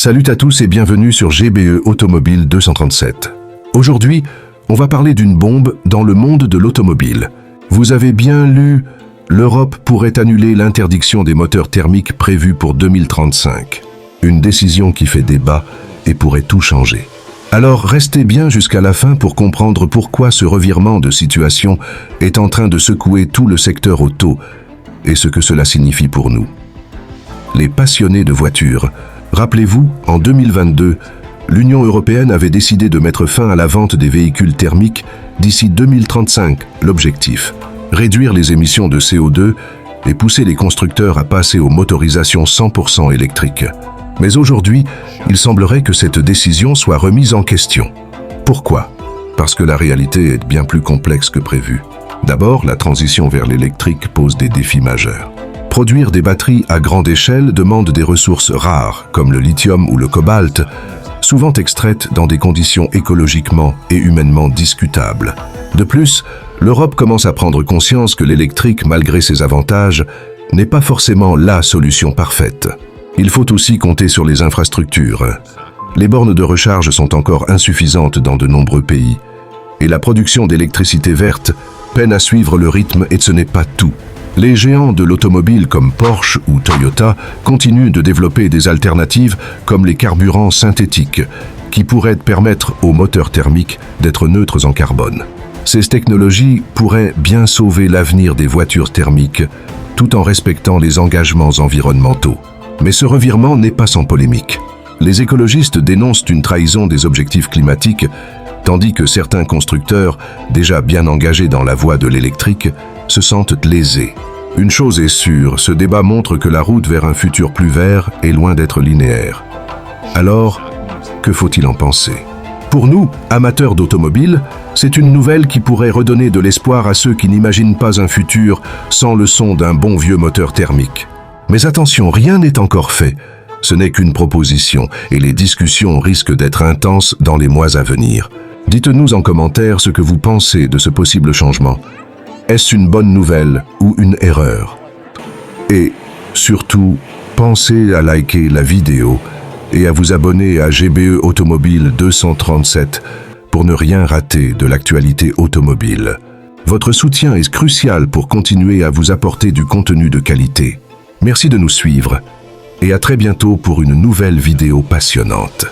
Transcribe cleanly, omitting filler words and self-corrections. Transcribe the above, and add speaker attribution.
Speaker 1: Salut à tous et bienvenue sur GBE Automobile 237. Aujourd'hui, on va parler d'une bombe dans le monde de l'automobile. Vous avez bien lu, l'Europe pourrait annuler l'interdiction des moteurs thermiques prévue pour 2035. Une décision qui fait débat et pourrait tout changer. Alors restez bien jusqu'à la fin pour comprendre pourquoi ce revirement de situation est en train de secouer tout le secteur auto et ce que cela signifie pour nous. Les passionnés de voitures. Rappelez-vous, en 2022, l'Union européenne avait décidé de mettre fin à la vente des véhicules thermiques d'ici 2035. L'objectif, réduire les émissions de CO2 et pousser les constructeurs à passer aux motorisations 100% électriques. Mais aujourd'hui, il semblerait que cette décision soit remise en question. Pourquoi? Parce que la réalité est bien plus complexe que prévu. D'abord, la transition vers l'électrique pose des défis majeurs. Produire des batteries à grande échelle demande des ressources rares, comme le lithium ou le cobalt, souvent extraites dans des conditions écologiquement et humainement discutables. De plus, l'Europe commence à prendre conscience que l'électrique, malgré ses avantages, n'est pas forcément la solution parfaite. Il faut aussi compter sur les infrastructures. Les bornes de recharge sont encore insuffisantes dans de nombreux pays, et la production d'électricité verte peine à suivre le rythme et ce n'est pas tout. Les géants de l'automobile comme Porsche ou Toyota continuent de développer des alternatives comme les carburants synthétiques qui pourraient permettre aux moteurs thermiques d'être neutres en carbone. Ces technologies pourraient bien sauver l'avenir des voitures thermiques tout en respectant les engagements environnementaux. Mais ce revirement n'est pas sans polémique. Les écologistes dénoncent une trahison des objectifs climatiques, tandis que certains constructeurs, déjà bien engagés dans la voie de l'électrique, se sentent lésés. Une chose est sûre, ce débat montre que la route vers un futur plus vert est loin d'être linéaire. Alors, que faut-il en penser? Pour nous, amateurs d'automobile, c'est une nouvelle qui pourrait redonner de l'espoir à ceux qui n'imaginent pas un futur sans le son d'un bon vieux moteur thermique. Mais attention, rien n'est encore fait. Ce n'est qu'une proposition et les discussions risquent d'être intenses dans les mois à venir. Dites-nous en commentaire ce que vous pensez de ce possible changement. Est-ce une bonne nouvelle ou une erreur? Et surtout, pensez à liker la vidéo et à vous abonner à GBE Automobile 237 pour ne rien rater de l'actualité automobile. Votre soutien est crucial pour continuer à vous apporter du contenu de qualité. Merci de nous suivre et à très bientôt pour une nouvelle vidéo passionnante.